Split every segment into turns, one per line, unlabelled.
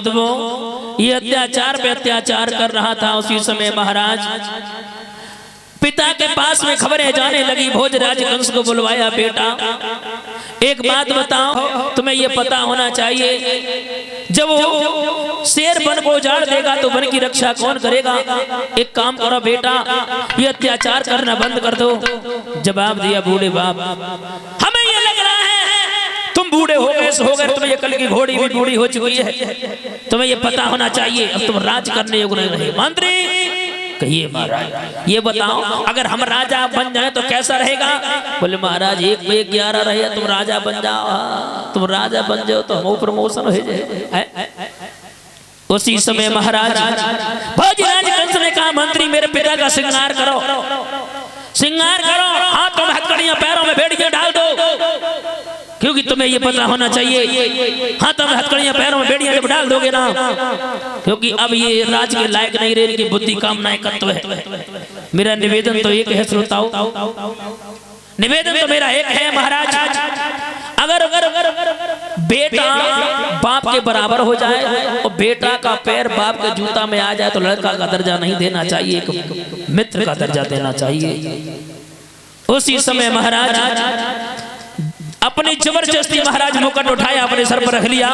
बंधुओं, ये अत्याचार पे अत्याचार कर रहा था। उसी समय महाराज पिता के पास में खबरें जाने लगी। भोजराज कंस को बुलवाया, बेटा एक बात बताओ, तुम्हें ये पता होना चाहिए जब वो शेर वन को उजाड़ देगा तो वन की रक्षा कौन करेगा? एक काम करो बेटा, ये अत्याचार करना बंद कर दो। जवाब दिया बूढ़े बाप, हमें ये लग रहा है तुम बूढ़े हो गए, तुम्हें ये कल की घोड़ी भी बूढ़ी हो चुकी है, तुम्हें ये पता होना चाहिए, अब तुम राज करने योग्य नहीं रहे। मंत्री कहिए महाराज, ये बताओ अगर हम राजा बन जाए तो कैसा रहेगा? बोले महाराज 1 पे 11 रहे, तुम राजा बन जाओ, तुम राजा बन जाओ तो हम प्रमोशन हो जाए। उसी समय महाराज भोजराज कंस ने कहा, मंत्री मेरे पिता का श्रृंगार करो, श्रृंगार करो, हाथों में हथकड़ियां, पैरों में बेड़ियां डाल दो, क्योंकि तुम्हें ये पता होना चाहिए हाथों में हथकड़ियां, पैरों में बेड़ियां जब डाल दोगे ना, क्योंकि अब ये राज के लायक नहीं रहे कि बुद्धि काम ना तत्व है। मेरा निवेदन तो एक है श्रोताओ, निवेदन तो मेरा एक है महाराज, अगर बेटा बाप के बराबर हो जाए और बेटा का पैर बाप के जूता में आ जाए तो लड़का का दर्जा नहीं देना चाहिए, एक मित्र का दर्जा देना चाहिए। उसी समय महाराज अपनी जबरदस्ती महाराज मुकुट उठाया, अपने सर पर रख लिया,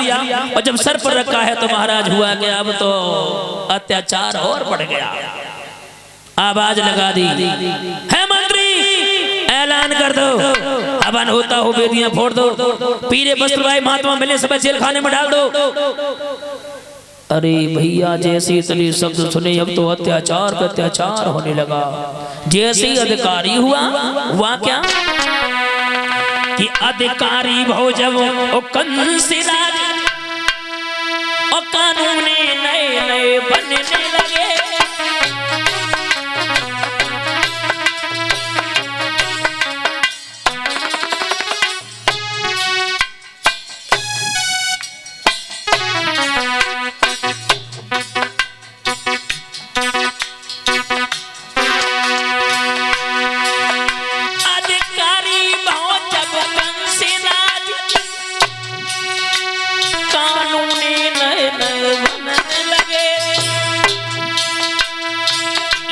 और जब सर पर रखा है तो महाराज हुआ कि अब तो अत्याचार और बढ़ गया। आवाज लगा दी, है मंत्री ऐलान कर दो, हवन होता हो, बेदियां फोड़ दो, पीले वस्त्र भाई महात्मा मिले सब जेल खाने में डाल दो। अरे भैया जैसे तली शब्द सुने अब तो अत्याचार पे अत्याचार होने लगा। जैसे ही अधिकारी हुआ क्या कि अधिकारी भो जब ओ कंस राज और कानून नए नए बनने लगे,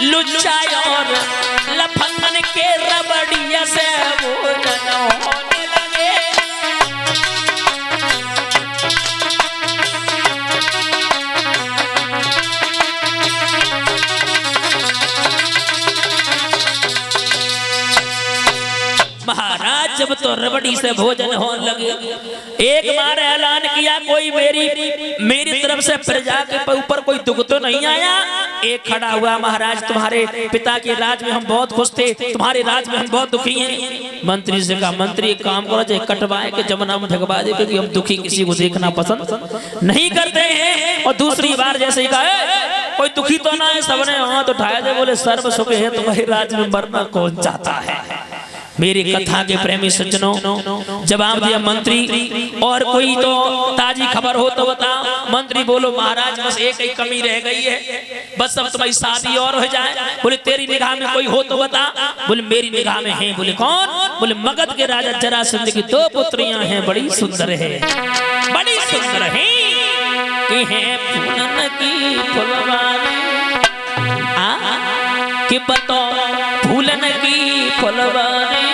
लुच्चा और लफंगन के रबड़िया से भोजन होने लगे। महाराज जब तो रबड़ी से भोजन होने लगे, एक बार ऐलान किया कोई मेरी तरफ से प्रजा के ऊपर कोई दुख तो नहीं आया। एक खड़ा हुआ, महाराज तुम्हारे पिता के राज में हम बहुत खुश थे, तुम्हारे राज में हम बहुत दुखी हैं। मंत्री से कहा, मंत्री एक काम करो, चाहे कटवाए के जमुना में ढकवा दे, क्योंकि हम दुखी किसी को देखना पसंद नहीं करते हैं। और दूसरी बार जैसे ही कहा कोई दुखी तो ना है, सबने हाथ उठाया थे, बोले सर्व सुख है, तुम्हारे राज में मरना कौन चाहता है। मेरी कथा के प्रेमी सज्जनों, जवाब दिया मंत्री, और कोई तो ताजी खबर हो तो बता। मंत्री बोलो महाराज बस एक ही कमी रह गई है, बस अब तुम्हारी शादी और हो जाए। बोले तेरी निगाह में कोई हो तो बता। बोले मेरी निगाह में है। बोले कौन? बोले मगध के राजा जरासंध की 2 पुत्रियां हैं, बड़ी सुंदर है, बड़ी सुंदर है, फूलन की फुलवारी कि बताओ फूलन की फुलवारी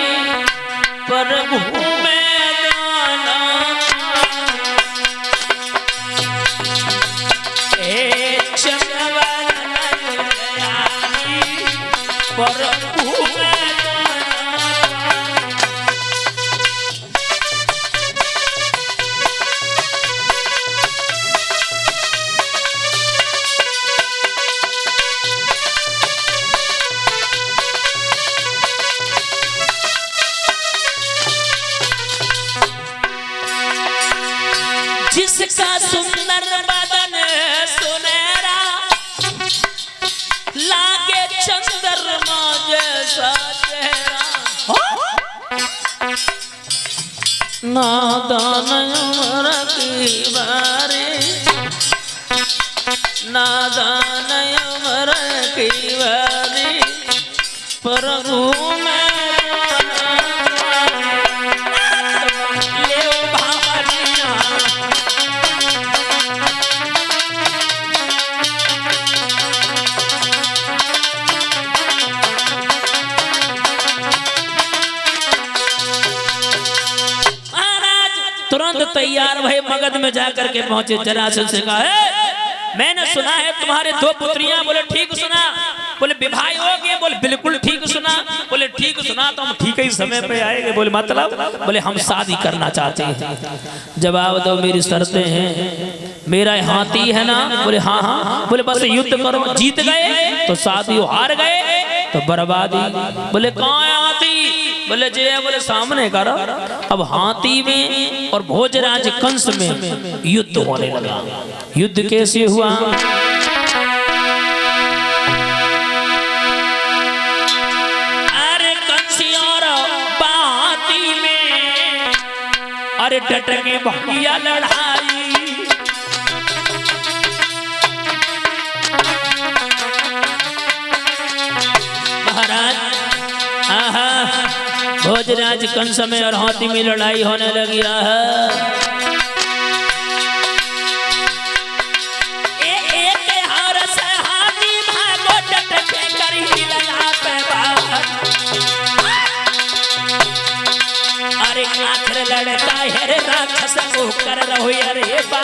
पर घूमे दाना, पर घूमे जिसका सुंदर बदन सुनहरा लागे चंद्रमा जैसा चेहरा, नादान उम्र की बारी, नादान उम्र की बारी पर घूमे तैयार भय मगध में जाकर के पहुंचे। जरासंध से कहा है मैंने सुना है तुम्हारे 2 पुत्रियां। बोले ठीक सुना। बोले विवाह हो गए। बोले बिल्कुल ठीक सुना। बोले ठीक सुना तो हम ठीक ही समय पे आएंगे। बोले मतलब? बोले हम शादी करना चाहते हैं। जवाब दो मेरी शर्तें हैं। मेरा हाथी है ना? बोले हाँ हाँ। बोले बस युद्ध करो, जीत गए तो शादी, हार गए तो बर्बादी। बोले कहाँ है हाथी? बोले जे बोले सामने करो। अब हाथी में और भोजराज कंस में युद्ध होने लगा। युद्ध कैसे हुआ? अरे कंस और हाथी में अरे डट के भैया लड़ाई। महाराज भोजराज कंस में और हाथी में लड़ाई होने लगी है। एक हार से हाथी भागो डट के करी लगा पे अरे आखिर लड़का है रे राक्षस को कर रहो अरे बा